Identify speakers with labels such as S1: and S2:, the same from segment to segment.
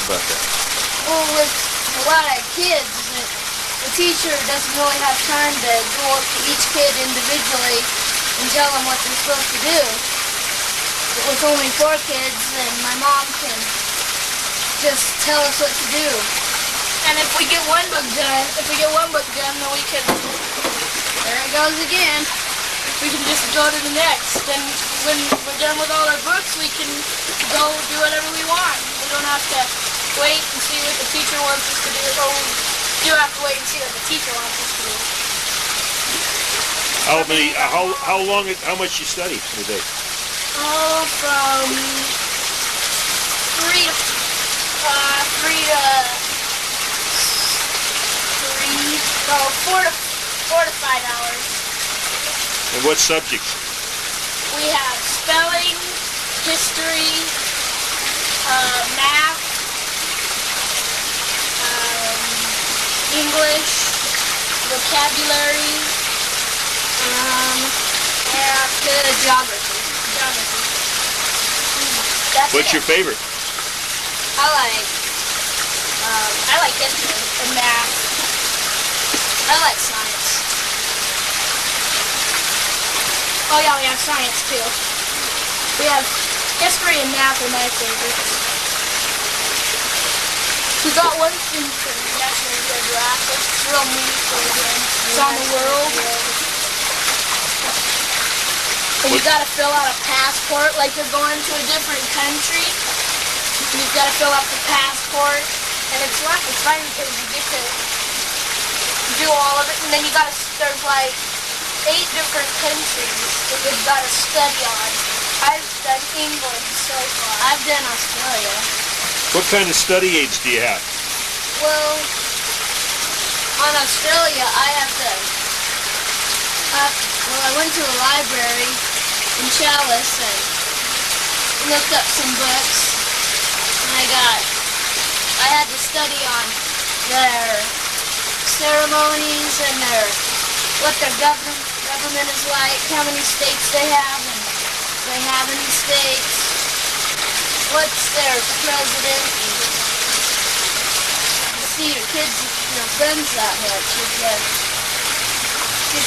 S1: about that.
S2: Well, with a lot of kids, the teacher doesn't really have time to go up to each kid individually and tell them what they're supposed to do. With only 4 kids, then my mom can just tell us what to do.
S3: And if we get one book done, then we can,
S2: There it goes again.
S3: we can just go to the next. Then when we're done with all our books, we can go do whatever we want. We don't have to wait and see what the teacher wants us to do. Or we do have to wait and see what the teacher wants us to do.
S1: How much you study a day?
S3: Oh, from 4 to 5 hours.
S1: And what subjects?
S3: We have spelling, history, math, English, vocabulary,
S2: And geography.
S1: What's your favorite?
S2: I like
S3: history and math.
S2: I like science.
S3: Oh yeah, we have science too. We have history and math are my favorites. We got one thing from National Geographic. It's real neat for again. It's on the world. And you gotta fill out a passport like you're going to a different country. And you've gotta fill out the passport. And it's fun because you get to do all of it. And then you gotta, there's like 8 different countries that you've gotta study on. I've done England so far.
S2: I've done Australia.
S1: What kind of study aids do you have?
S2: Well, on Australia, I went to the library in Chalice and looked up some books, and I had to study on their ceremonies and what their government is like, how many states they have, and if they have any states, what's their president, and see your kids, your friends that much, because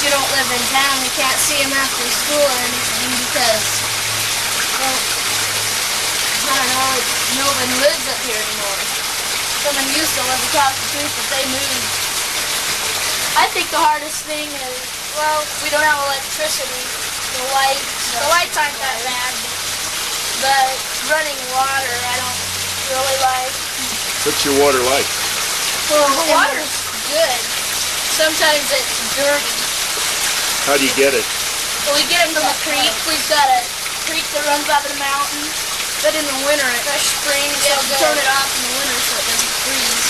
S2: you don't live in town, you can't see them after school or anything because, well, I don't know, nobody lives up here anymore. Someone used to live across the street, but they moved.
S3: I think the hardest thing is, well, we don't have electricity. The lights aren't that bad. But running water, I don't really like.
S1: What's your water like?
S3: Well, the water's good. Sometimes it's dirty.
S1: How do you get it?
S3: Well, we get it from a creek. We've got a creek that runs out of the mountain. But in the winter, it's fresh spring, so we turn it off in the winter so it doesn't freeze.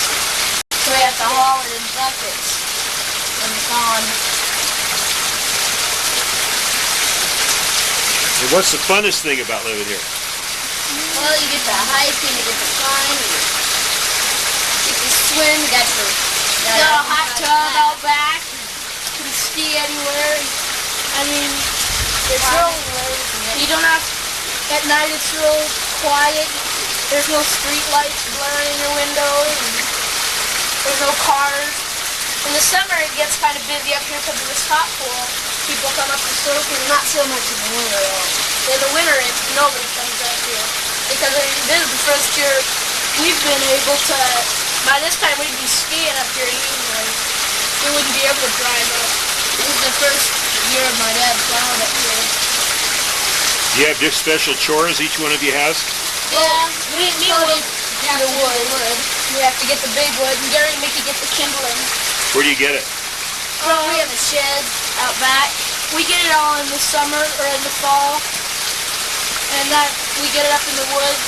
S2: So we have to haul it in buckets when it's on.
S1: And what's the funnest thing about living here?
S2: Well, you get to hike and you get to climb and you get to swim. You got
S3: a hot tub out back. You can ski anywhere. I mean, it's real. You don't have. At night it's real quiet. There's no street lights blaring in your windows. And there's no cars. In the summer it gets kind of busy up here because of this hot pool. People come up to surf, and
S2: not so much in the winter though.
S3: In the winter nobody comes up here. Because this is the first year we've been able to, by this time we'd be skiing up here usually. We wouldn't be able to drive up.
S2: This is the first year of my dad plowing up here.
S1: Do you have just special chores each one of you has?
S3: Yeah, we do the wood. We have to get the big wood, and Gary and Mickey get the kindling.
S1: Where do you get it?
S2: Well, we have a shed out back.
S3: We get it all in the summer or in the fall, and that we get it up in the woods,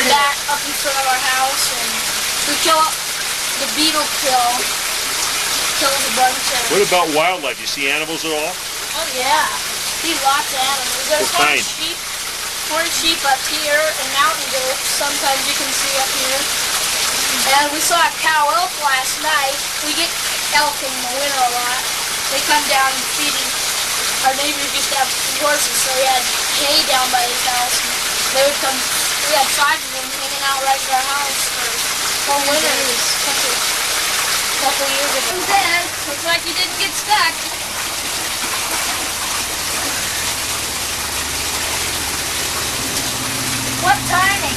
S3: back up in front of our house, and we kill the beetle kills a bunch of.
S1: What about wildlife? You see animals at all?
S3: Oh yeah, see lots of animals. There's
S1: What kind?
S3: horned sheep up here, and mountain goats. Sometimes you can see up here. And we saw a cow elk last night. We get elk in the winter a lot. They come down and feed. Our neighbors used to have horses, so he had hay down by his house. And they would come We had 5 of them hanging out right at our house for winters. Couple years ago.
S2: I'm dead.
S3: Looks like you didn't get stuck.
S2: What timing?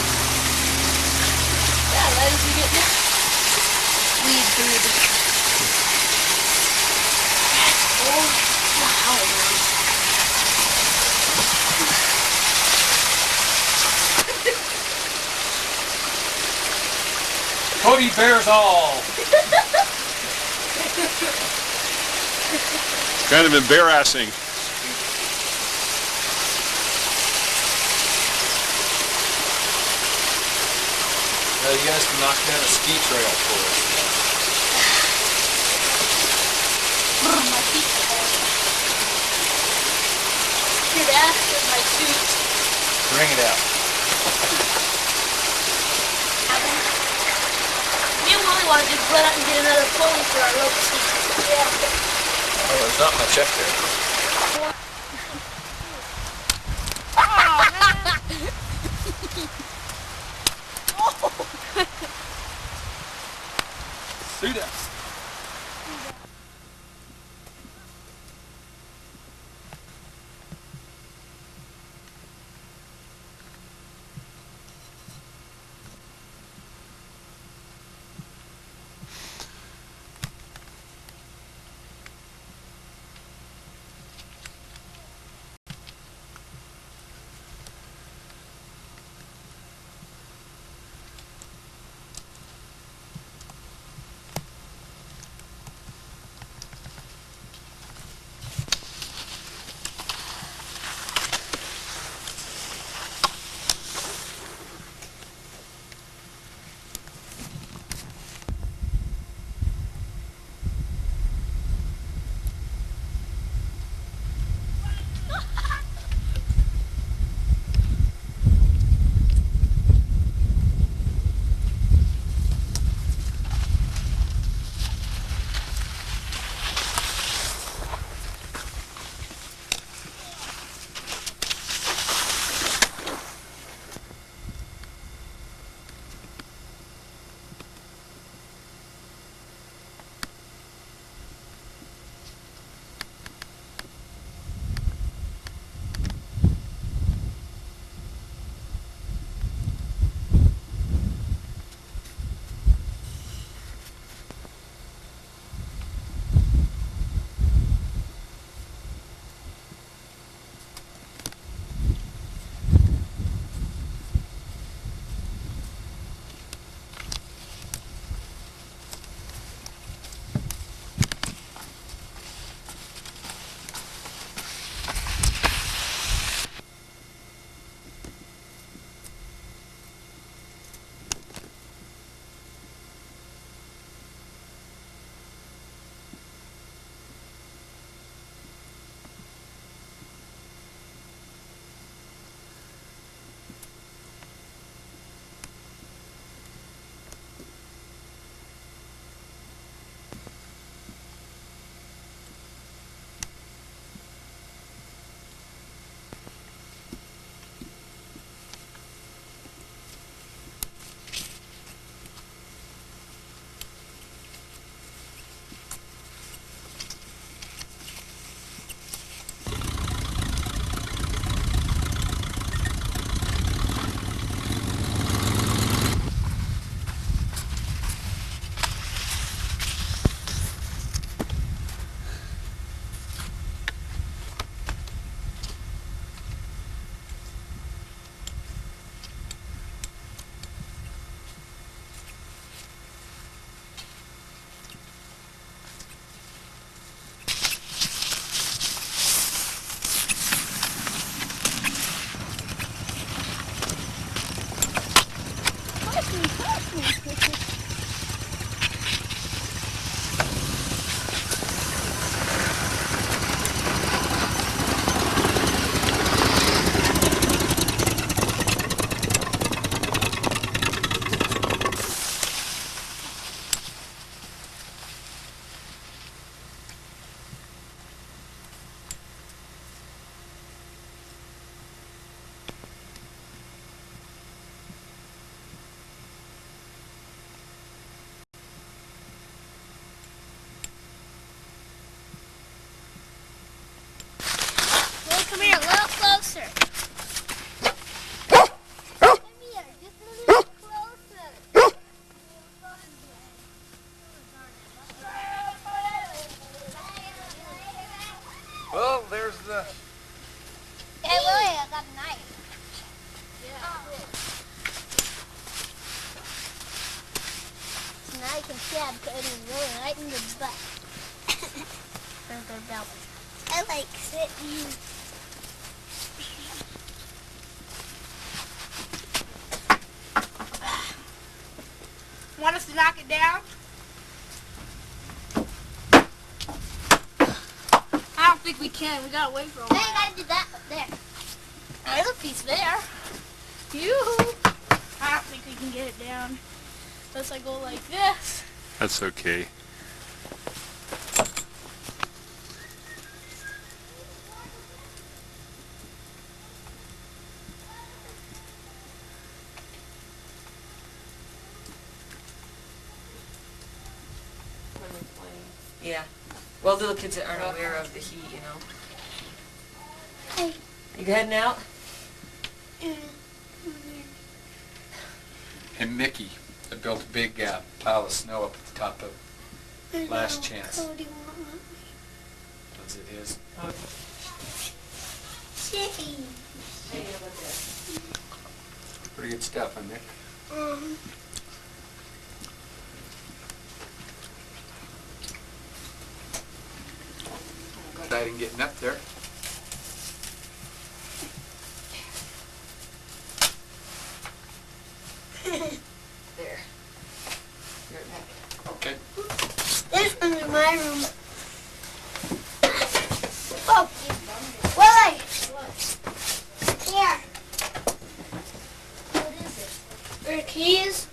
S3: Yeah, right as you get this.
S2: Weed food.
S3: Oh, wow.
S4: Cody bears all.
S1: Kind of embarrassing.
S4: You guys can knock down a ski trail for us.
S3: My feet are hard. Here, Dad, here's my suit.
S4: Bring it out.
S3: Me and Willie want to just run out and get another pulley for our rope ski. Yeah.
S4: Oh, there's not much up there. Suit up.
S5: sad because it was really right in the butt. Or their belly. I like sitting.
S3: Want us to knock it down? I don't think we can. We gotta wait for a
S5: Now
S3: while.
S5: you gotta do that up there.
S3: There's a piece there. Yoo-hoo. I don't think we can get it down. Unless I go like this.
S1: That's okay.
S6: When they're playing. Yeah. Well, little kids that aren't aware of the heat, you know.
S5: Hey.
S6: You heading out?
S4: And Mickey, I built a big pile of snow up at the top of Last Chance.
S5: Cody won't let me.
S4: As it is.
S5: Chippy.
S4: Pretty good stuff, huh, Nick? Exciting getting up there.
S6: There. You're back.
S4: Okay.
S5: This one's in my room. Oh, Willie! Here.
S2: What is it?
S5: Your keys.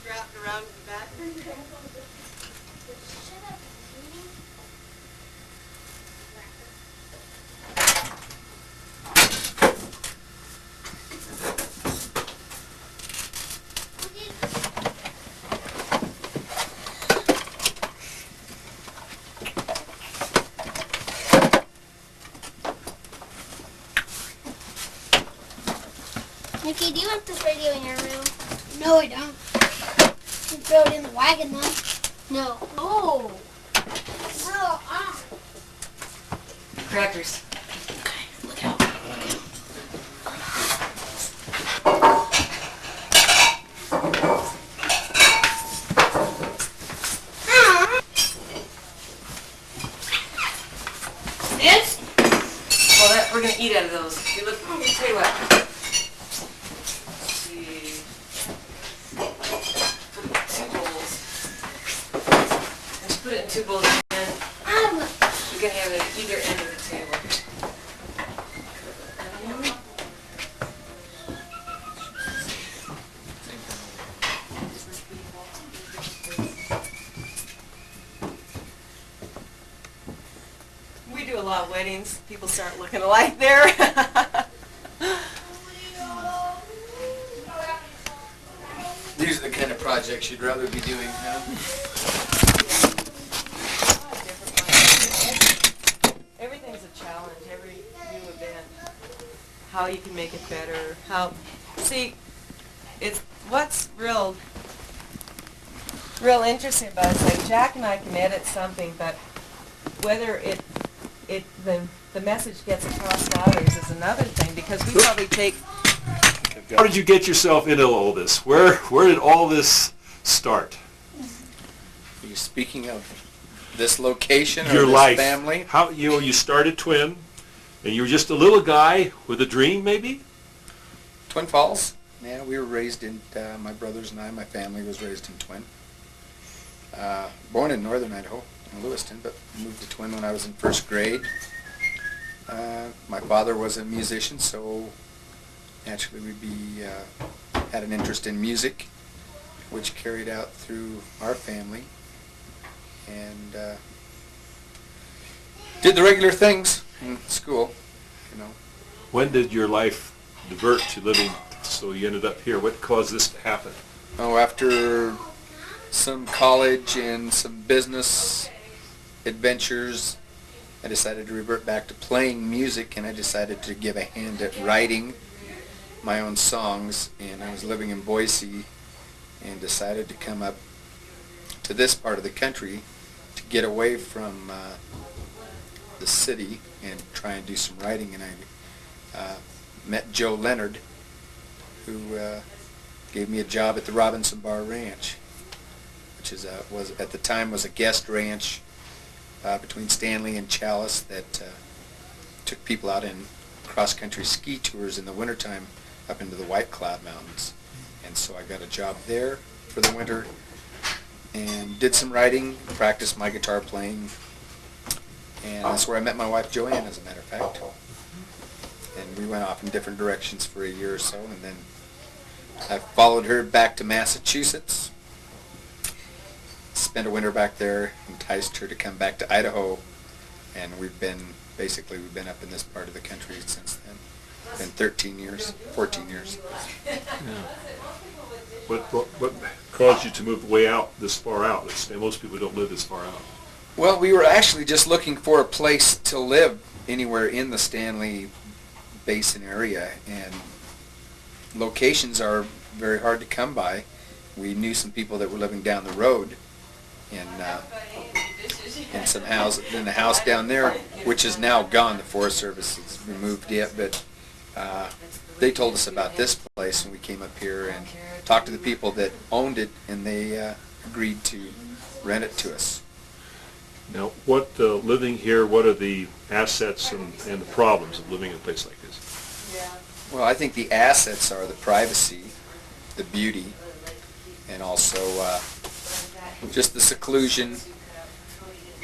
S6: Wrapped around the back.
S5: Nikki, do you want this radio in your room? No, I don't. You can throw it in the wagon, though. No.
S2: Oh.
S5: No,
S6: Crackers.
S5: Look out.
S2: This?
S6: Well, we're gonna eat out of those. You look. Let me tell you what. Let's see. Put it in 2 bowls. Let's put it in 2 bowls, and then you can have it at either end of the table. We do a lot of weddings. People start looking alike there.
S4: These are the kind of projects you'd rather be doing, huh?
S6: Everything's a challenge, every new event. How you can make it better. It's what's real interesting about it is like Jack and I can edit something, but whether the message gets across to others is another thing, because we probably take.
S1: How did you get yourself into all this? Where did all this start?
S4: Are you speaking of this location or
S1: Your
S4: this
S1: life.
S4: family?
S1: How you started Twin, and you were just a little guy with a dream, maybe?
S4: Twin Falls. Yeah, we were raised in, my brothers and I, my family was raised in Twin. Born in northern Idaho, in Lewiston, but moved to Twin when I was in 1st grade. My father was a musician, so naturally we had an interest in music, which carried out through our family, and did the regular things in school, you know.
S1: When did your life divert to living, so you ended up here? What caused this to happen?
S4: Oh, after some college and some business adventures, I decided to revert back to playing music, and I decided to give a hand at writing my own songs. And I was living in Boise and decided to come up to this part of the country to get away from the city and try and do some writing. And I met Joe Leonard, who gave me a job at the Robinson Bar Ranch, which was at the time was a guest ranch between Stanley and Chalice that took people out in cross-country ski tours in the wintertime up into the White Cloud Mountains. And so I got a job there for the winter and did some writing, practiced my guitar playing, and that's where I met my wife JoAnn, as a matter of fact. And we went off in different directions for a year or so, and then I followed her back to Massachusetts, spent a winter back there, enticed her to come back to Idaho, and we've been up in this part of the country since then. Been 13 years, 14 years.
S1: Yeah. What caused you to move way out, this far out? Most people don't live this far out.
S4: Well, we were actually just looking for a place to live anywhere in the Stanley Basin area, and locations are very hard to come by. We knew some people that were living down the road in some house, in the house down there, which is now gone. The Forest Service has removed it, but they told us about this place, and we came up here and talked to the people that owned it, and they agreed to rent it to us.
S1: Now, living here, what are the assets and the problems of living in a place like this?
S4: Well, I think the assets are the privacy, the beauty, and also just the seclusion.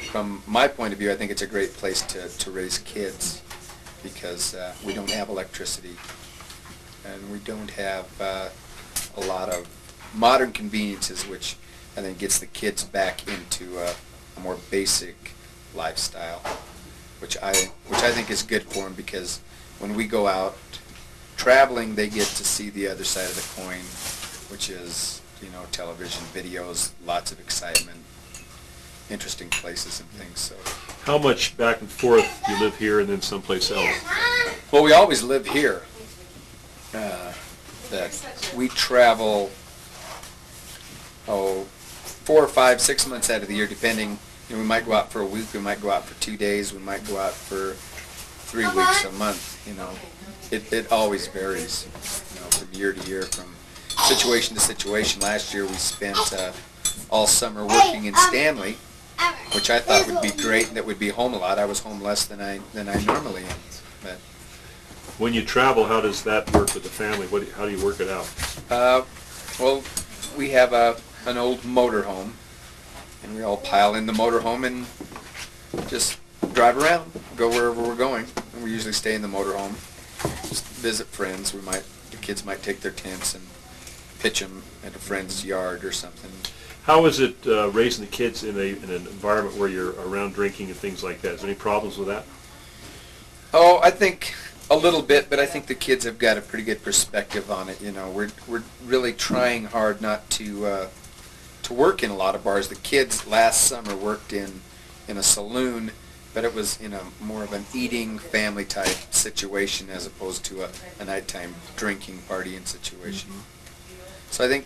S4: From my point of view, I think it's a great place to raise kids, because we don't have electricity, and we don't have a lot of modern conveniences, which I think gets the kids back into a more basic lifestyle, which I think is good for them, because when we go out traveling, they get to see the other side of the coin, which is, television, videos, lots of excitement, interesting places and things. So,
S1: how much back and forth do you live here and then someplace else?
S4: Well, we always live here. That we travel 4 or 5, 6 months out of the year, depending. We might go out for a week, we might go out for 2 days, we might go out for 3 weeks, a month. It always varies, from year to year, from situation to situation. Last year we spent all summer working in Stanley, which I thought would be great, and that would be home a lot. I was home less than I normally am. But
S1: when you travel, how does that work with the family? How do you work it out?
S4: Well, we have an old motorhome, and we all pile in the motorhome and just drive around, go wherever we're going. And we usually stay in the motorhome, just visit friends. The kids might take their tents and pitch them at a friend's yard or something.
S1: How is it raising the kids in an environment where you're around drinking and things like that? Is there any problems with that?
S4: Oh, I think a little bit, but I think the kids have got a pretty good perspective on it. We're really trying hard not to work in a lot of bars. The kids last summer worked in a saloon, but it was in a more of an eating family type situation as opposed to a nighttime drinking partying situation. Mm-hmm. So I think,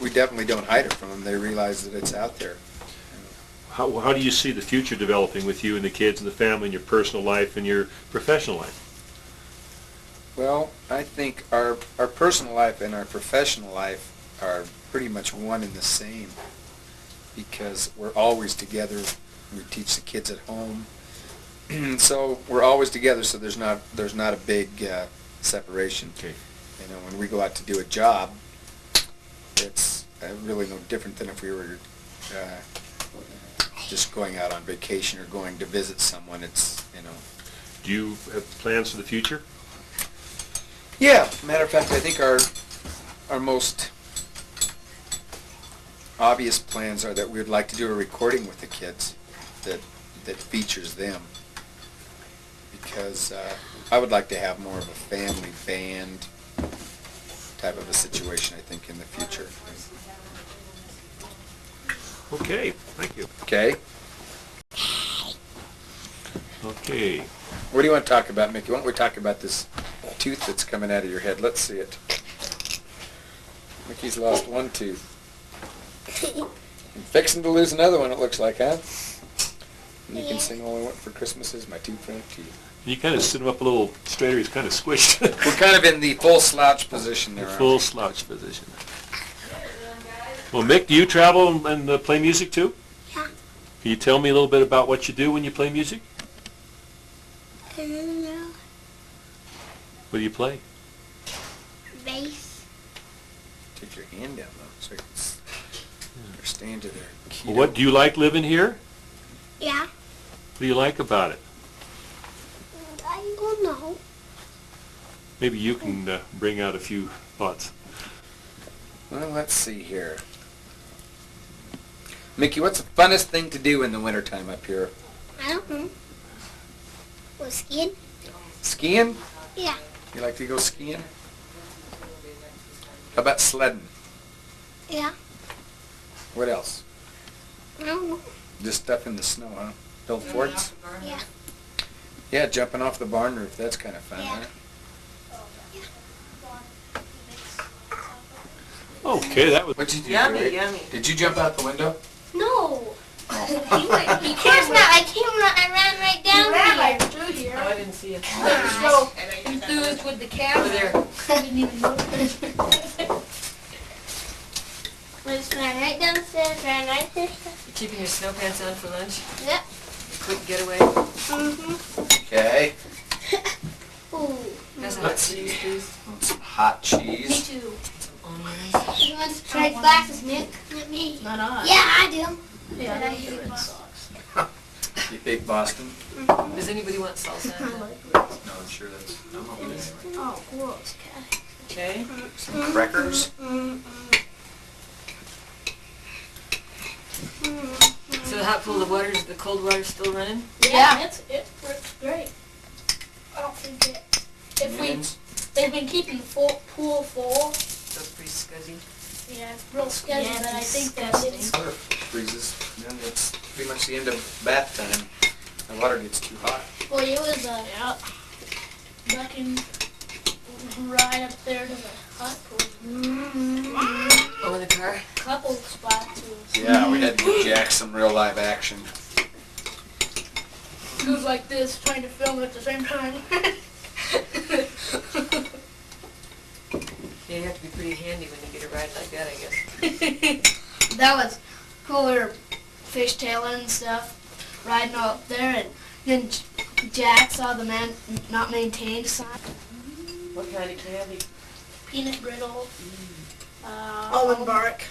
S4: we definitely don't hide it from them. They realize that it's out there.
S1: How do you see the future developing with you and the kids and the family and your personal life and your professional life?
S4: Well, I think our personal life and our professional life are pretty much one and the same, because we're always together. We teach the kids at home, so we're always together. So there's not a big separation.
S1: Okay.
S4: When we go out to do a job, it's really no different than if we were just going out on vacation or going to visit someone.
S1: Do you have plans for the future?
S4: Yeah, matter of fact, I think our most obvious plans are that we would like to do a recording with the kids that features them, because I would like to have more of a family band type of a situation, I think, in the future.
S1: Okay, thank you.
S4: Okay.
S1: Okay.
S4: What do you want to talk about, Mickey? Why don't we talk about this tooth that's coming out of your head? Let's see it. Mickey's lost one tooth. I'm fixing to lose another one, it looks like, huh? And you can sing All I Want for Christmas Is My Two Front Teeth.
S1: You kind of sit him up a little straighter, he's kind of squished.
S4: We're kind of in the full slouch position there. aren't we?
S1: Full slouch position. Well, Mick, do you travel and play music too?
S5: Yeah.
S1: Can you tell me a little bit about what you do when you play music?
S5: I don't know.
S1: What do you play?
S5: Bass.
S4: Take your hand down though, so you can stand to there.
S1: Well, what do you like living here?
S5: Yeah.
S1: What do you like about it?
S5: I don't know.
S1: Maybe you can bring out a few thoughts.
S4: Well, let's see here. Mickey, what's the funnest thing to do in the wintertime up here?
S5: I don't know. Was skiing?
S4: Skiing?
S5: Yeah.
S4: You like to go skiing? How about sledding?
S5: Yeah.
S4: What else?
S5: I don't know.
S4: Just stuff in the snow, huh? Build forts?
S5: Yeah.
S4: Yeah, jumping off the barn roof. That's kind of fun,
S5: Yeah.
S4: huh?
S1: Okay, that was...
S4: What'd you do,
S6: Yummy,
S4: Greg?
S6: yummy.
S4: Did you jump out the window?
S5: No. Of course not. I ran right down here.
S3: through here.
S6: Oh, I didn't see it.
S3: So enthused with the camera.
S6: Over there.
S3: I didn't even notice.
S5: I just ran right downstairs, ran right there.
S6: You keeping your snow pants on for lunch?
S5: Yep.
S6: Quick getaway.
S5: Mm-hmm.
S4: Okay.
S5: Ooh.
S6: Have some hot cheese, please.
S4: Some hot
S3: Me
S4: cheese.
S3: too.
S6: Some onions.
S5: You want to try glasses, Nick? Not me.
S3: Not on.
S5: Yeah, I do.
S3: Yeah,
S5: But I
S3: I
S5: hate
S3: hate
S5: glasses.
S3: socks.
S4: You bake Boston?
S6: Does anybody want salsa?
S4: No, I'm sure that's... I'm over there.
S3: Oh, gross, cat.
S6: Okay.
S4: Some crackers.
S6: So the hot pool of water, is the cold water still running?
S3: Yeah, it works great. I don't think it. If we,
S4: Onions.
S3: they've been keeping the pool full.
S6: So it's pretty scuzzy.
S3: Yeah, it's real sketchy,
S2: Yeah,
S3: but I
S2: it's
S3: think that
S2: disgusting.
S3: it's
S4: Water freezes. Then it's pretty much the end of bath time. The water gets too hot.
S3: Boy, it was ducking right up there to the hot pool.
S6: Oh, in the car?
S3: Couple spots. It was,
S4: Yeah, we had to jack some real live action.
S3: it was like this, trying to film it at the same time.
S6: Yeah, you have to be pretty handy when you get a ride like that, I guess.
S2: That was cool. We were fishtailing and stuff, riding up there, and then Jack saw the not maintained sign.
S6: What kind of candy?
S3: Peanut brittle.
S2: Almond bark.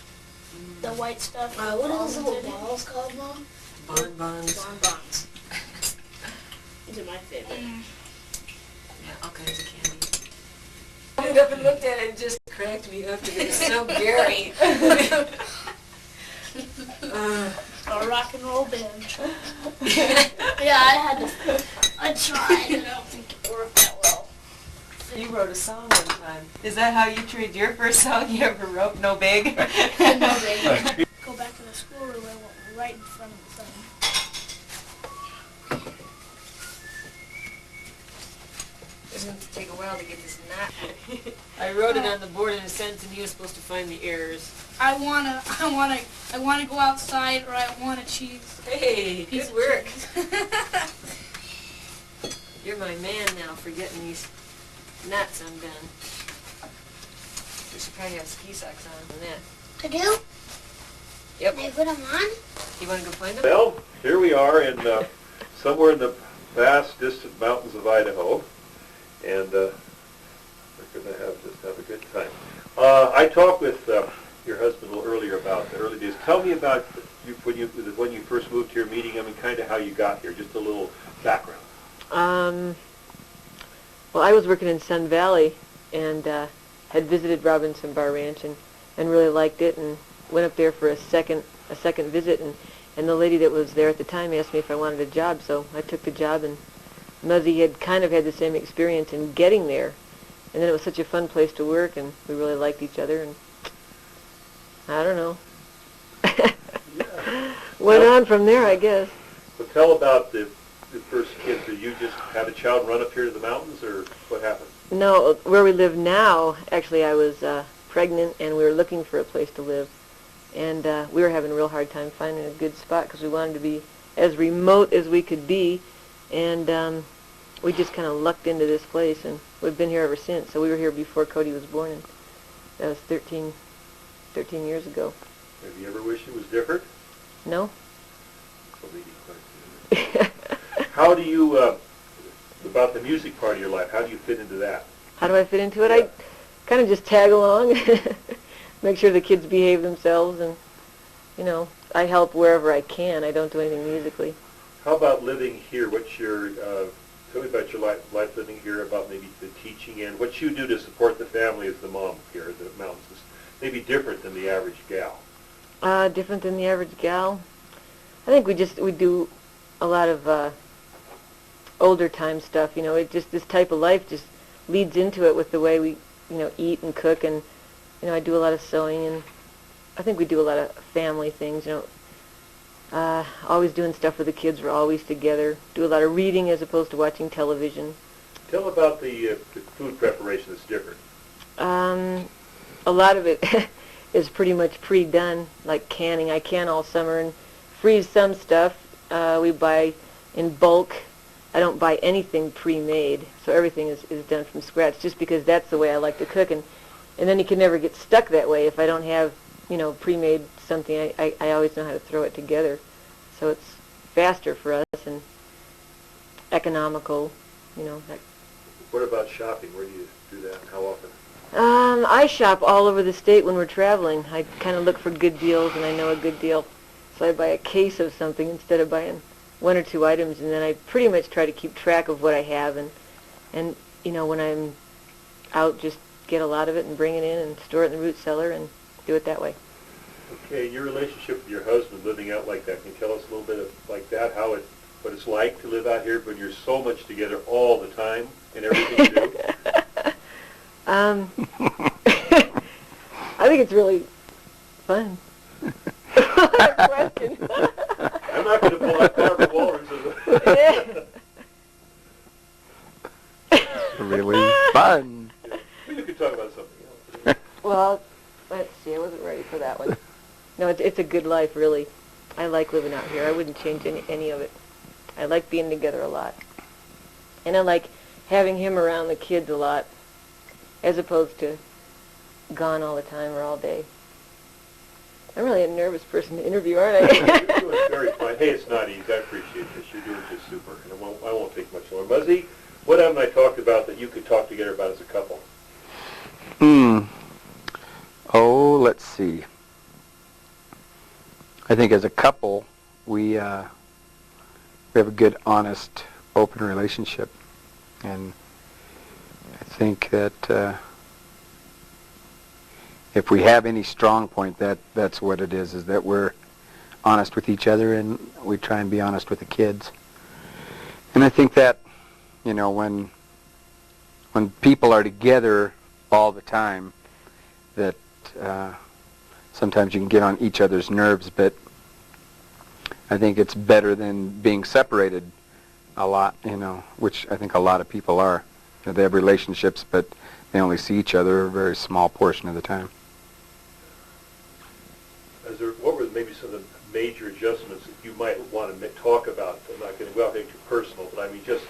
S3: The white stuff.
S2: What are those little
S3: almonds in it.
S2: balls called, Mom?
S6: Bonbons.
S2: Bonbons. These are my favorite.
S6: Yeah, all kinds of candy. I looked up and looked at it and just cracked me up because it was so Gary.
S3: A rock and roll binge. Yeah, I tried, and I don't think it worked that well.
S6: You wrote a song one time. Is that how you treated your first song you ever wrote? No big?
S3: No big. Go back to the school room, I went right in front of the sun.
S6: It's going to take a while to get this knot. I wrote it on the board in a sentence and he was supposed to find the errors.
S3: I wanna go outside, or I want a cheese.
S6: Hey,
S3: Piece
S6: good
S3: of
S6: work.
S3: cheese.
S6: You're my man now for getting these knots undone. You should probably have ski socks on for that.
S5: I do?
S6: Yep.
S5: Can I put them on?
S6: You want to go find them?
S1: Well, here we are in somewhere in the vast, distant mountains of Idaho, and we're going to just have a good time. I talked with your husband a little earlier about the early days. Tell me about when you first moved here, meeting him, and kind of how you got here. Just a little background.
S7: Well, I was working in Sun Valley and had visited Robinson Bar Ranch and really liked it and went up there for a second visit and the lady that was there at the time asked me if I wanted a job, so I took the job, and Muzzie had kind of had the same experience in getting there, and then it was such a fun place to work, and we really liked each other, and I don't know. Went on from there, I guess.
S1: So tell about the first kid. Did you just have a child run up here to the mountains, or what happened?
S7: No, where we live now, actually I was pregnant and we were looking for a place to live. And we were having a real hard time finding a good spot because we wanted to be as remote as we could be. And we just kind of lucked into this place, and we've been here ever since. So we were here before Cody was born, and that was 13 years ago.
S1: Have you ever wished it was different?
S7: No?
S1: That's a leading question, isn't it? How do you, about the music part of your life, how do you fit into that?
S7: How do I fit into it?
S1: Yeah.
S7: I kind of just tag along, make sure the kids behave themselves, and, I help wherever I can. I don't do anything musically.
S1: How about living here? What's your, tell me about your life living here, about maybe the teaching and what you do to support the family as the mom here at the mountains. Is maybe different than the average gal.
S7: Different than the average gal. I think we do a lot of older time stuff. It just, this type of life just leads into it with the way we, eat and cook, and, I do a lot of sewing, and I think we do a lot of family things, always doing stuff with the kids. We're always together. Do a lot of reading as opposed to watching television.
S1: Tell about the food preparation that's different.
S7: A lot of it is pretty much pre-done, like canning. I can all summer and freeze some stuff. We buy in bulk. I don't buy anything pre-made, so everything is done from scratch, just because that's the way I like to cook. And then you can never get stuck that way. If I don't have, pre-made something, I always know how to throw it together. So it's faster for us and economical, That.
S1: What about shopping? Where do you do that and how often?
S7: I shop all over the state when we're traveling. I kind of look for good deals, and I know a good deal. So I buy a case of something instead of buying one or two items, and then I pretty much try to keep track of what I have, and when I'm out, just get a lot of it and bring it in and store it in the root cellar and do it that way.
S1: Okay, your relationship with your husband, living out like that, can you tell us a little bit of like that, what it's like to live out here when you're so much together all the time in everything you do?
S7: I think it's really fun. What a question.
S1: I'm not going to pull out Carver Walrus as a...
S8: Really fun.
S1: You could talk about something else.
S7: Well, let's see. I wasn't ready for that one. No, it's a good life, really. I like living out here. I wouldn't change any of it. I like being together a lot. And I like having him around the kids a lot, as opposed to gone all the time or all day. I'm really a nervous person to interview, aren't I?
S1: You're doing very fine. Hey, it's not easy. I appreciate this. You're doing just super. And I won't take much longer. Muzzie, what haven't I talked about that you could talk together about as a couple?
S8: Oh, let's see. I think as a couple, we have a good, honest, open relationship. And I think that if we have any strong point, that's what it is that we're honest with each other, and we try and be honest with the kids. And I think that, when people are together all the time, that sometimes you can get on each other's nerves, but I think it's better than being separated a lot, which I think a lot of people are. They have relationships, but they only see each other a very small portion of the time.
S1: What were maybe some of the major adjustments that you might want to talk about? I'm not going to go out into personal, but I mean just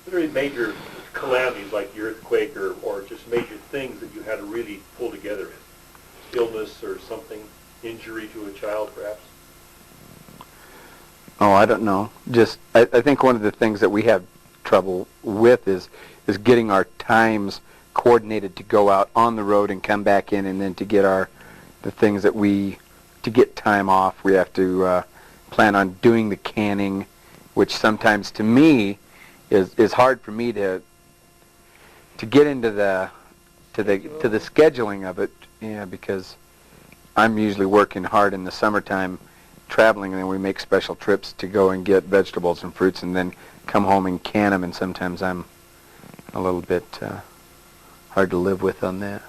S1: very major calamities like the earthquake or just major things that you had to really pull together in. Illness or something, injury to a child perhaps?
S8: Oh, I don't know. Just I think one of the things that we have trouble with is getting our times coordinated to go out on the road and come back in, and then to get the things that to get time off, we have to plan on doing the canning, which sometimes to me is hard for me to get into the scheduling of it, because I'm usually working hard in the summertime, traveling, and then we make special trips to go and get vegetables and fruits, and then come home and can them. And sometimes I'm a little bit hard to live with on that.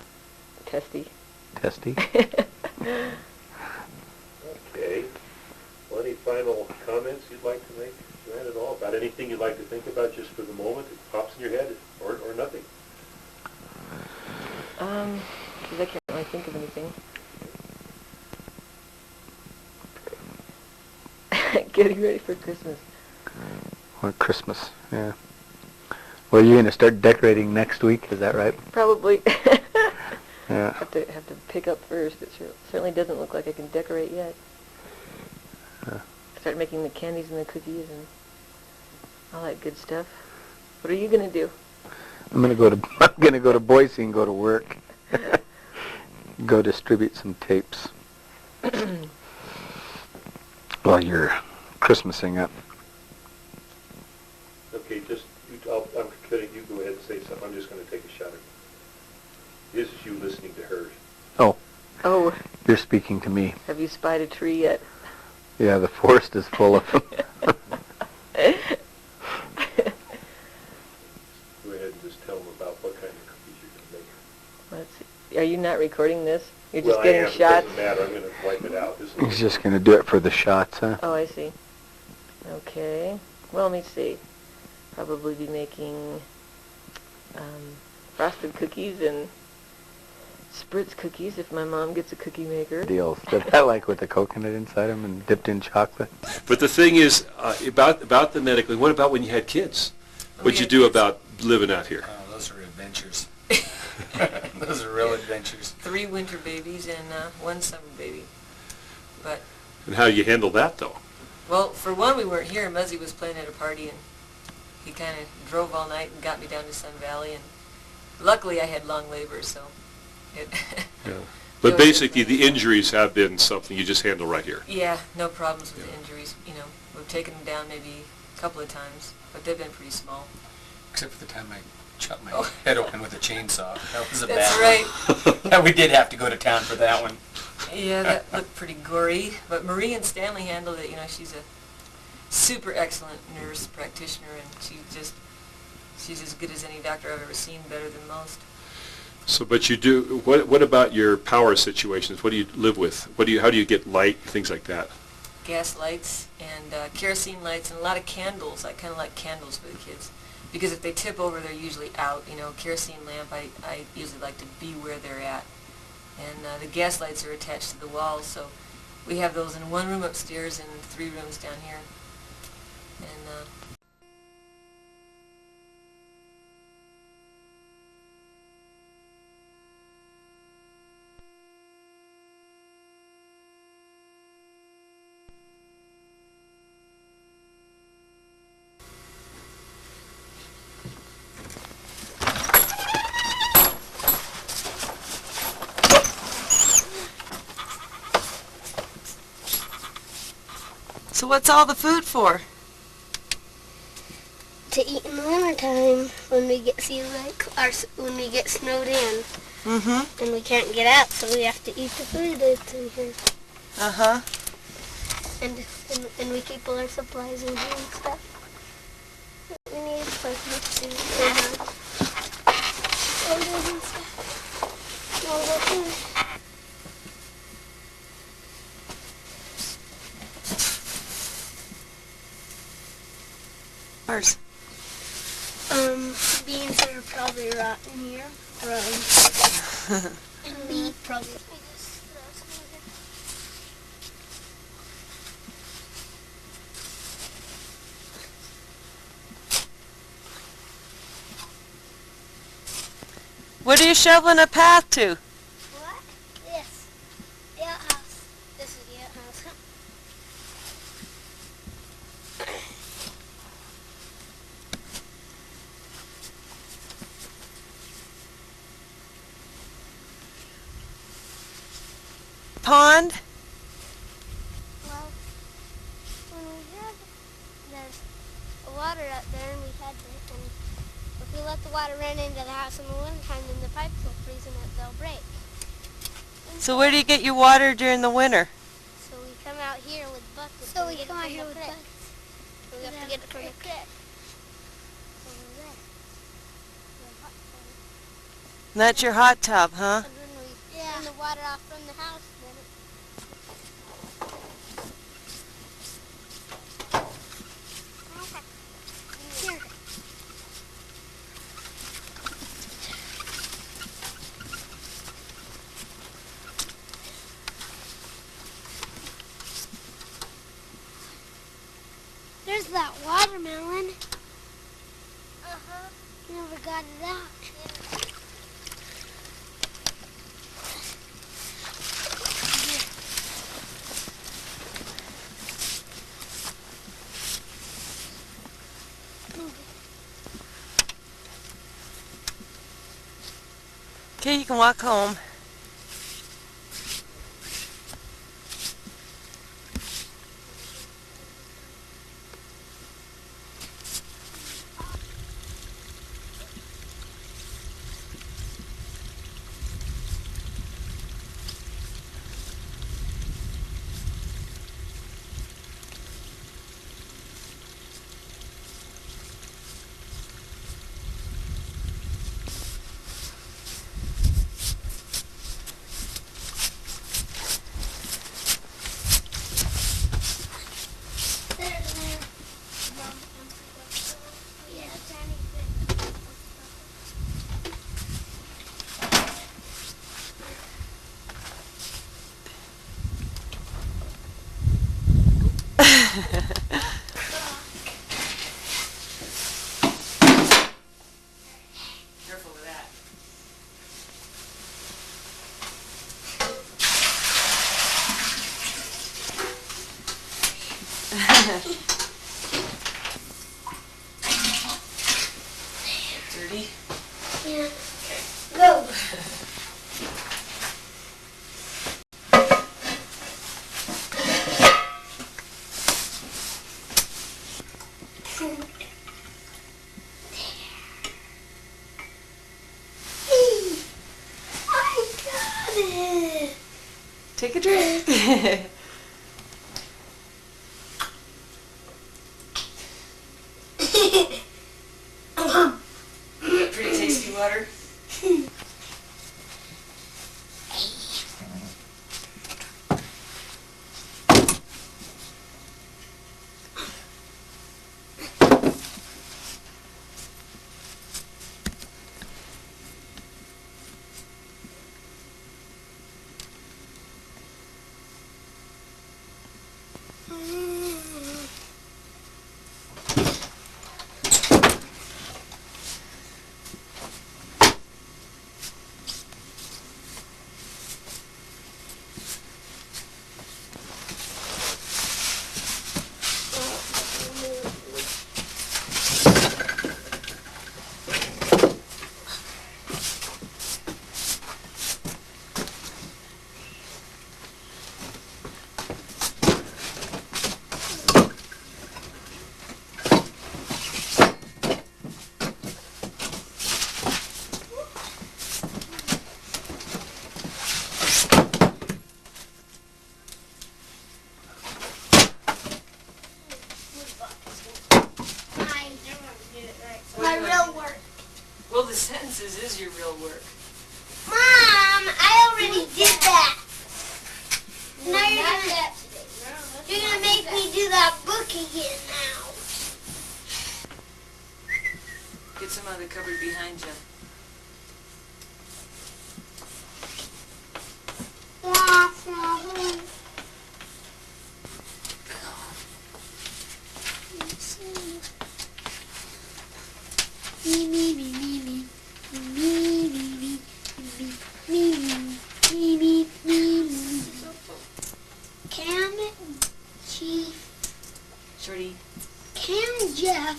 S7: Testy.
S1: Okay. Well, any final comments you'd like to make, JoAnn, at all? About anything you'd like to think about just for the moment that pops in your head, or nothing?
S7: Because I can't really think of anything. Getting ready for Christmas.
S8: Well, Christmas, yeah. Well, you're going to start decorating next week, is that right?
S7: Probably.
S8: Yeah.
S7: Have to pick up first. It certainly doesn't look like I can decorate yet. Start making the candies and the cookies and all that good stuff. What are you gonna do?
S8: I'm gonna go to Boise and go to work. Go distribute some tapes. While you're Christmasing up.
S1: Okay, I'm kidding. You go ahead and say something. I'm just going to take a shot at it. This is you listening to her.
S7: Oh,
S8: You're speaking to me.
S7: have you spied a tree yet?
S8: Yeah, the forest is full of them.
S1: Go ahead and just tell them about what kind of cookies you can make.
S7: Let's see. Are you not recording this? You're just
S1: Well, I
S7: getting
S1: am.
S7: shots?
S1: It doesn't matter. I'm going to wipe it out.
S8: He's just going to do it for the shots, huh?
S7: Oh, I see. Okay. Well, let me see. Probably be making frosted cookies and spritz cookies if my mom gets a cookie maker.
S8: Deals that I like with the coconut inside them and dipped in chocolate.
S9: But the thing is, about the medically, what about when you had kids? What'd you do about living out here?
S4: Oh, those are adventures. Those are real adventures.
S6: 3 winter babies and 1 summer baby. But,
S9: And how do you handle that, though?
S6: well, for one, we weren't here. Muzzie was playing at a party, and he kind of drove all night and got me down to Sun Valley. And luckily, I had long labor, so it...
S9: Yeah. But basically, the injuries have been something you just handle right here.
S6: Yeah, no problems with the injuries. You know, we've taken them down maybe a couple of times, but they've been pretty small.
S4: Except for the time I chopped my head open with a chainsaw. That was a
S6: That's
S4: bad
S6: right.
S4: one. We did have to go to town for that one.
S6: Yeah, that looked pretty gory. But Marie and Stanley handled it. You know, she's a super excellent nurse practitioner, and she's as good as any doctor I've ever seen, better than most.
S9: So, but you do. What about your power situations? What do you live with? How do you get light? Things like that.
S6: Gas lights and kerosene lights and a lot of candles. I kind of like candles for the kids because if they tip over, they're usually out. You know, kerosene lamp. I usually like to be where they're at. And the gas lights are attached to the walls, so we have those in 1 room upstairs and 3 rooms down here. And so what's all the food for?
S5: To eat in the wintertime when we get when we get snowed in
S6: Mm-hmm.
S5: and we can't get out, so we have to eat the food that's in here.
S6: Uh-huh.
S5: And we keep all our supplies in here and stuff. We need food sodas and stuff. All the food.
S6: Ours.
S5: Beans are probably rotten here. And meat probably.
S6: What are you shoveling a path to?
S5: What? This. The outhouse. This is the outhouse.
S6: Pond?
S5: Well, when there's water out there and we had to, and if we let the water run into the house in the wintertime, then the pipes will freeze and they'll break.
S6: So where do you get your water during the winter?
S5: So we come out here with buckets. So we come out here with buckets. So we have to get it from the creek. Over there. The hot tub.
S6: And that's your hot tub, huh?
S5: And then we turn the water off from the house. Then it here. There's that watermelon. Uh-huh. got it out.
S10: Okay, you can walk home.
S6: Careful with that. Dirty?
S5: Yeah. Go. I got it.
S10: Take a drink.
S6: Pretty tasty water.
S5: My real work.
S6: Well, the sentences is your real work.
S5: Mom, I already did that. Now you're gonna make me do that book again now.
S6: Get some out of the cupboard behind you. Shorty.
S5: Can Jeff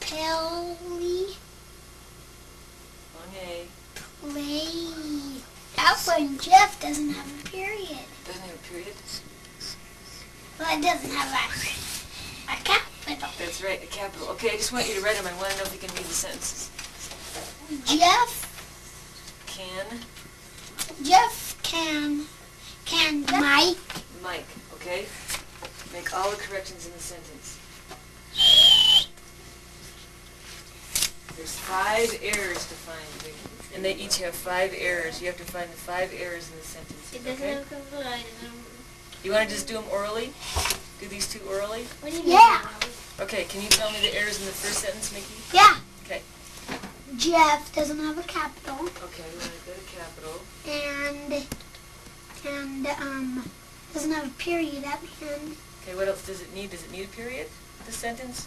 S5: Pelly
S6: Long A.
S5: play? That's when Jeff doesn't have a period.
S6: Doesn't have a period?
S5: Well, it doesn't have a capital.
S6: That's right, a capital. Okay, I just want you to write them. I want to know if you can read the sentences.
S5: Jeff can
S6: Mike, okay? Make all the corrections in the sentence. There's 5 errors to find, and they each have 5 errors. You have to find the 5 errors in the sentence, okay? You want to just do them orally? Do these 2 orally?
S5: Yeah.
S6: Okay, can you tell me the errors in the first sentence, Mickey?
S5: Yeah.
S6: Okay.
S5: Jeff doesn't have a capital.
S6: Okay, we're going to go to capital.
S5: And doesn't have a period at the end.
S6: Okay, what else does it need? Does it need a period, this sentence?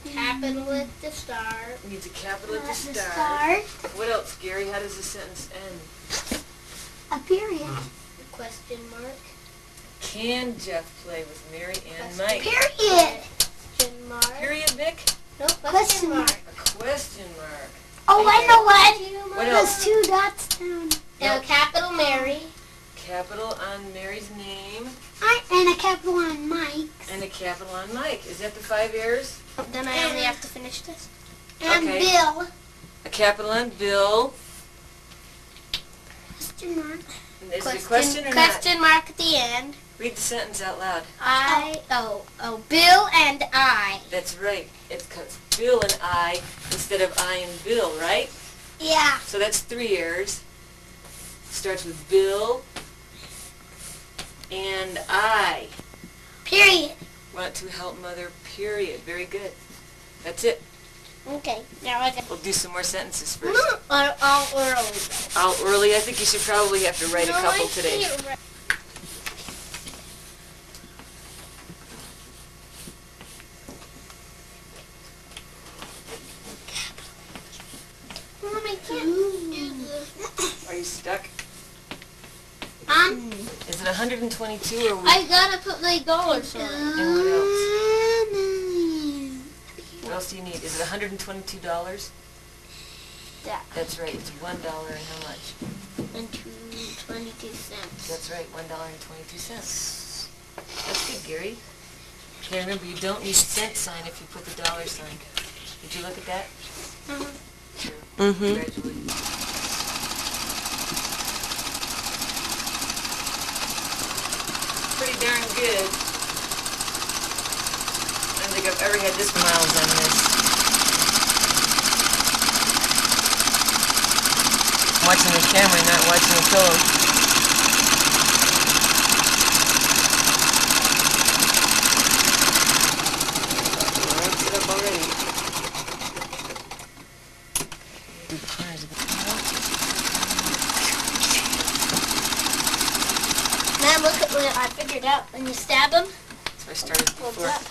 S5: Capital. capital at the start.
S6: Needs a capital at the
S5: At the
S6: start.
S5: start.
S6: What else, Gary? How does the sentence end?
S5: A period. A question mark.
S6: Can Jeff play with Mary and Mike?
S5: Period. Question mark.
S6: Period, Vic?
S5: No, question mark.
S6: A question mark.
S5: Oh, I know what.
S6: What
S5: There's
S6: else?
S5: 2 dots down. And a capital Mary.
S6: Capital on Mary's name
S5: And a capital on Mike's.
S6: and a capital on Mike. Is that the 5 errors?
S5: Then I only have to finish this. And
S6: Okay.
S5: Bill.
S6: A capital on Bill.
S5: Question mark.
S6: Is it a question or not?
S5: Question mark at the end.
S6: Read the sentence out loud.
S5: Bill and I.
S6: That's right. It's Bill and I instead of I and Bill, right?
S5: Yeah.
S6: So that's 3 errors. Starts with Bill and I.
S5: Period.
S6: Want to help Mother, period. Very good. That's it.
S5: Okay. Now I got.
S6: We'll do some more sentences first.
S5: All early.
S6: Out early. I think you should probably have to write a couple today.
S5: Mom, I can't do this.
S6: Are you stuck?
S5: Mom,
S6: Is it 122 or
S5: I gotta put my dollars on.
S6: And what else? What else do you need? Is it $122?
S5: Yeah.
S6: That's right. It's $1 and how much?
S5: And 22 cents.
S6: That's right. $1.22. That's good, Gary. Okay, remember you don't use cent sign if you put the dollar sign. Did you look at that?
S5: Uh-huh.
S6: Sure.
S10: Mm-hmm.
S6: Congratulations. Pretty darn good. I don't think I've ever had this miles on this. I'm watching the camera, not watching the pillow. Wraps it up already. Do the corners of it.
S5: Now look at what I figured out. When you stab them,
S6: So I started
S5: folds
S6: before.
S5: up.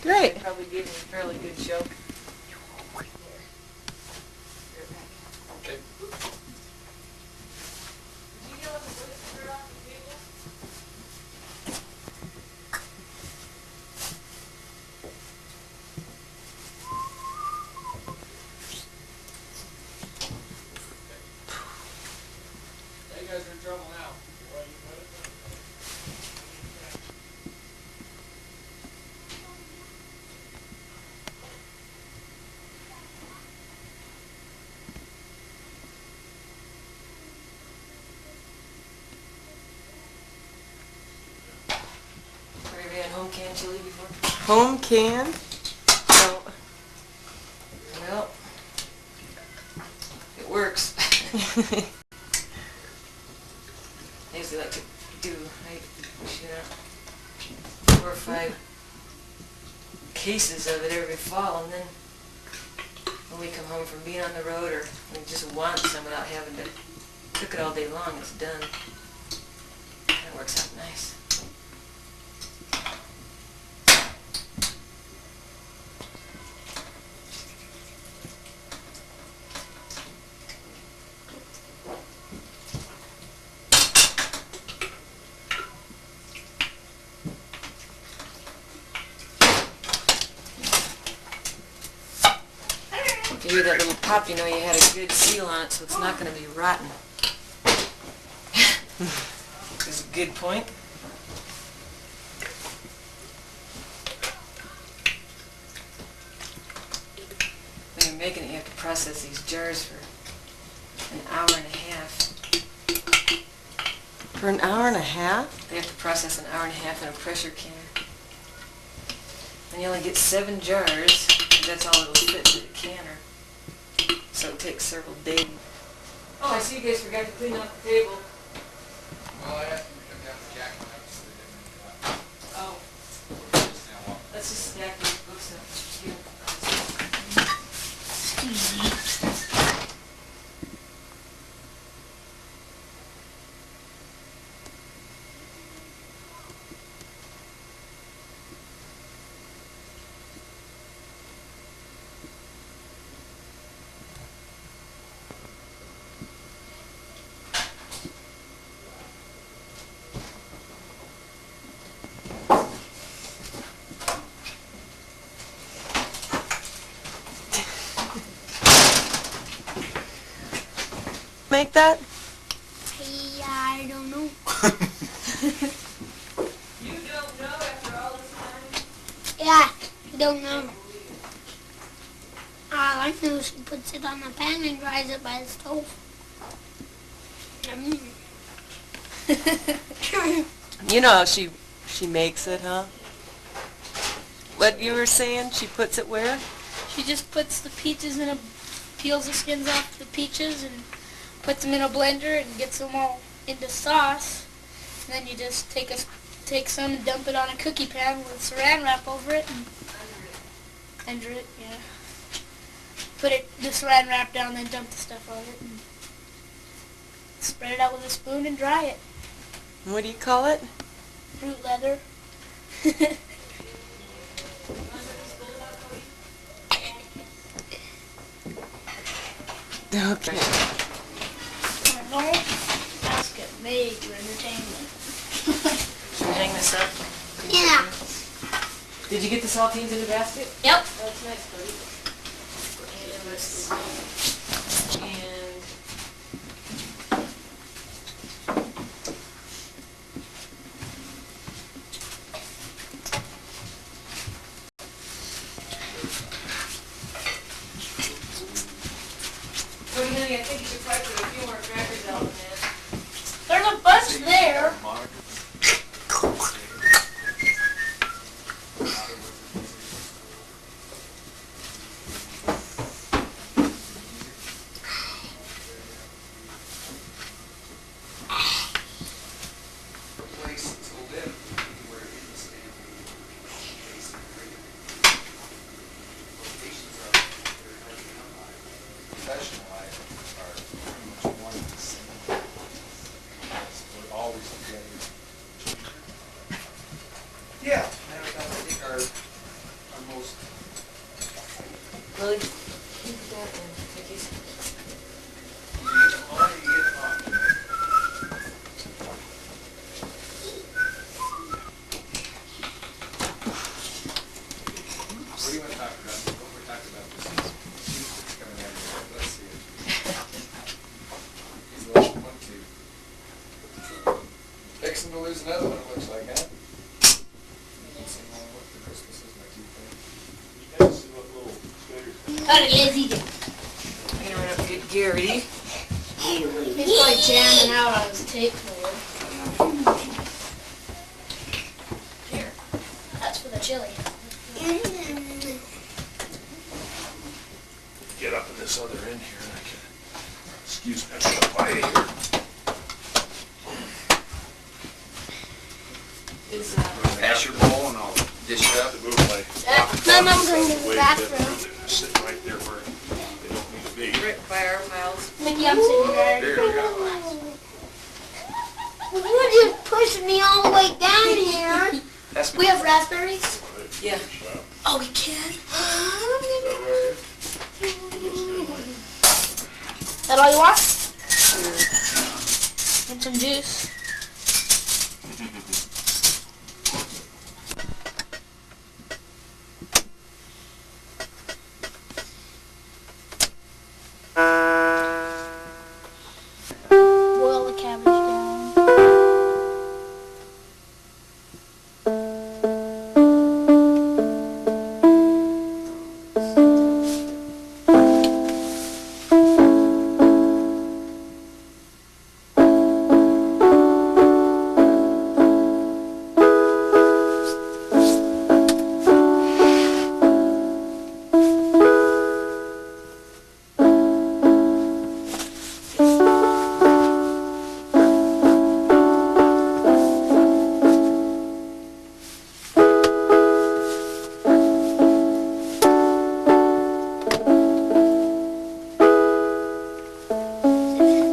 S10: Great.
S6: Probably gave me a fairly good joke. Have you ever had home canned chili before?
S10: Home canned? No.
S6: Well, it works. I usually like to do, you know, 4 or 5 cases of it every fall, and then when we come home from being on the road, or we just want some without having to cook it all day long, it's done. It works out nice. If you hear that little pop, you know you had a good seal on it, so it's not going to be rotten. Is a good point. When you're making it, you have to process these jars for an hour and a half.
S10: For an hour and a half?
S6: They have to process an hour and a half in a pressure canner. And you only get 7 jars, because that's all it'll fit to the canner. So it takes several days. Oh, I see you guys forgot to clean out the table.
S4: Well, I asked him to come down and jack one up so they didn't
S6: Oh, let's just stack these books up here.
S10: Make that?
S5: Yeah, I don't know.
S6: You don't know after all this time?
S5: Yeah, I don't know. All I know is she puts it on the pan and dries it by the stove.
S10: You know how she makes it, huh? What you were saying? She puts it where?
S3: She just puts the peaches in a, peels the skins off the peaches and puts them in a blender and gets them all into sauce. And then you just take some and dump it on a cookie pan with saran wrap over it and under it, yeah. Put the saran wrap down, then dump the stuff on it and spread it out with a spoon and dry it.
S10: What do you call it?
S3: Fruit leather.
S10: Okay.
S3: No, that's get made for entertainment.
S6: Should we hang this up?
S5: Yeah.
S6: Did you get the saltines in the basket?
S3: Yep.
S6: That's nice, buddy. And let's see. And Cody, honey, I think you should probably put a few more crackers out in there.
S3: There's a bunch there.
S4: Yeah, I think our most
S6: Really? You put that in. Take these.
S4: What do you want to talk about? What we're talking about this is coming out here. Let's see it. He's the last one to. Fixing to lose another one, it looks like, huh? Same one with the Christmases, my two things.
S2: Got it, Lizzie.
S6: I'm gonna run up and get Gary.
S3: He's probably jamming out on his tape player. Here. That's for the chili.
S9: Get up in this other end here, and I can, excuse me, I'm gonna buy it here.
S6: Is
S4: Pass your bowl and I'll dish it up.
S9: To move my
S2: My mom's going to the
S9: way
S2: bathroom.
S9: they're sitting right there where they don't need to be.
S6: right by our piles?
S2: Mickey, I'm sitting there.
S4: There you go.
S2: You just pushed me all the way down here.
S4: That's
S2: We have raspberries.
S6: Yeah.
S2: Oh, we can. That all you want? And some juice. Boil the cabbage down.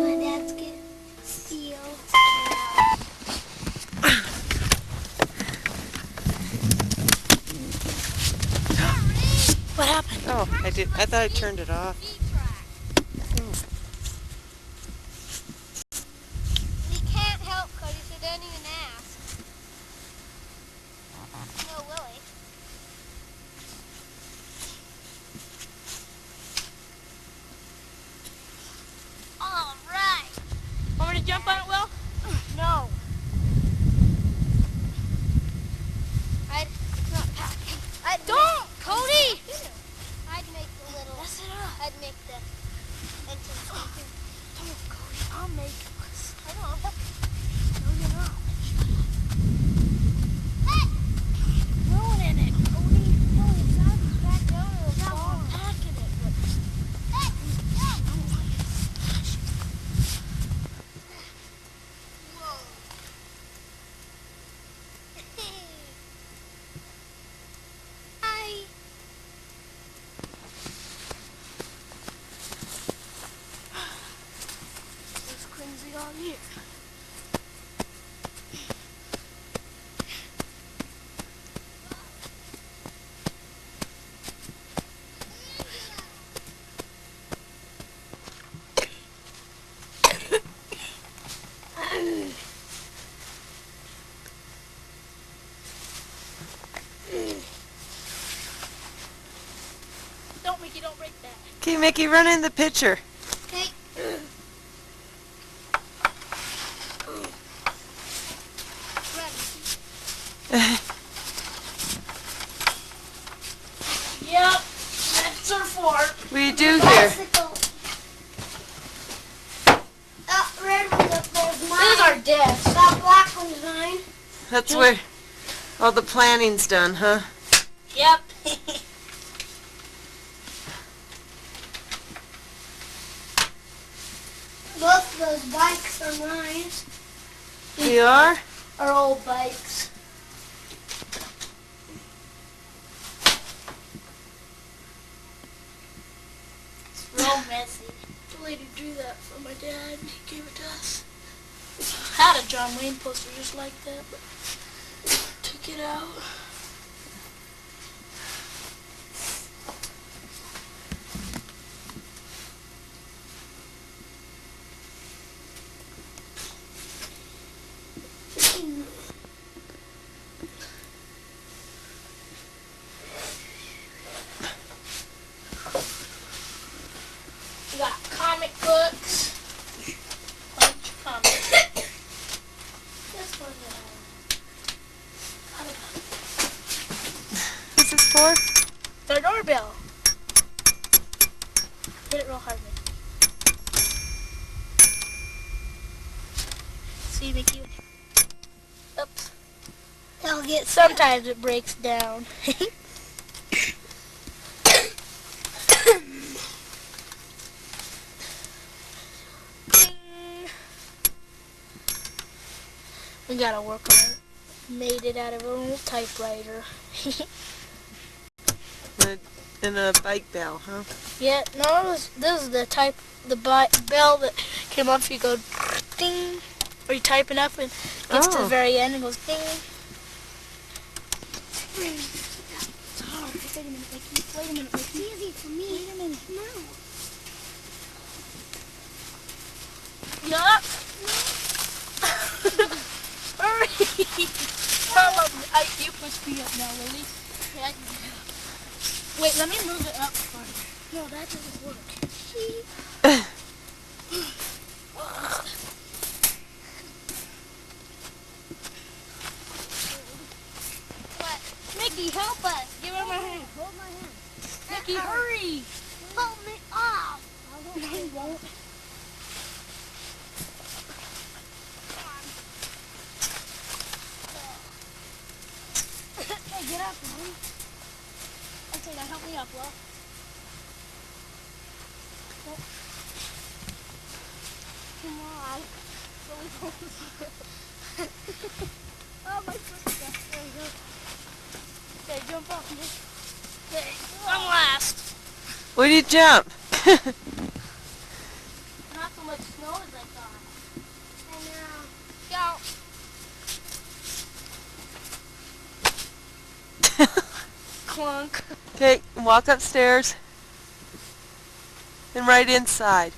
S2: My dad's getting sealed. What happened?
S10: Oh, I thought I turned it off.
S5: We can't help, Cody, so don't even ask. No, Willie. All right.
S3: I'll make it. I know, I'll help you. No, you're not. Hey! Ruining it, Cody. No, it's not. It's back down. It'll fall. I'm packing it, but... Hey! No! I don't like it. Whoa. Hi. There's Quincy on here. Don't, Mickey, don't break that.
S10: Okay, Mickey, run in the picture.
S3: Okay. Yep, that's our fort.
S10: What do you do here?
S5: Bicycle. That red one's up there's mine.
S3: This is our desk.
S5: That black one's mine.
S10: That's where all the planning's done, huh?
S3: Yep.
S5: Both of those bikes are mine.
S10: We are?
S3: Our old bikes. It's real messy. The lady drew that for my dad and he gave it to us. Had a John Wayne poster just like that, but took it out. We got comic books. Bunch of comics. This one,
S10: What's this for?
S3: the doorbell. Hit it real hard, Mickey. See, Mickey? Oops.
S5: They'll get
S3: Sometimes it breaks down. We gotta work on it. Made it out of an old typewriter.
S10: In a bike bell, huh?
S3: Yeah, no, this is the bell that came off. You go ding, or you type it up and it gets to the
S10: Oh.
S3: very end and goes ding.
S5: It's hard. Wait a minute, Mickey. Wait a minute, Mickey. It's easy for me. Wait a minute. No.
S3: Yup. Hurry! You push me up now, Lily. Yeah, wait, let me move it up first.
S5: No, that doesn't work. What? Mickey, help us.
S3: Give her my hand.
S5: Hold my hand.
S3: Mickey, hurry!
S5: Pull me off.
S3: No, you won't.
S5: Hey, get up, Lily.
S3: Okay, now help me up, Will.
S5: Come on.
S3: Lily, hold Oh, my foot's stuck. There you go. Okay, jump off, Nick. Okay, I'm last.
S10: Where do you jump?
S3: Not so much snow as I thought.
S5: I know.
S3: Go. Clunk.
S10: Okay, walk upstairs and right inside.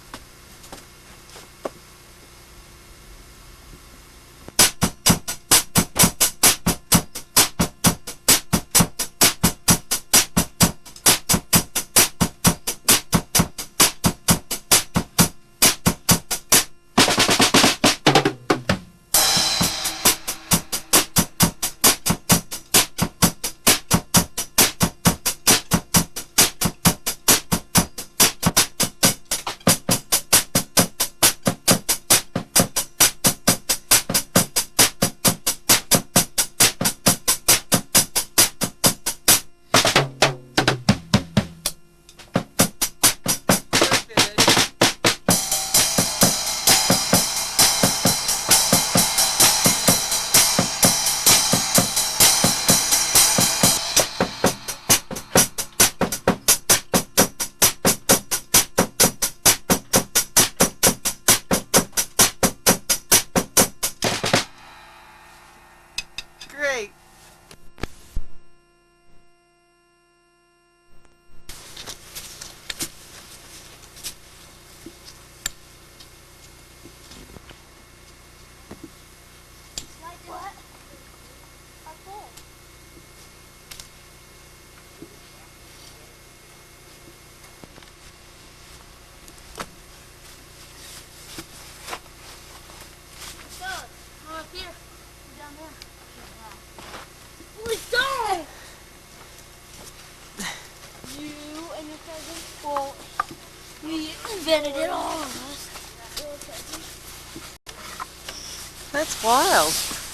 S10: That's wild.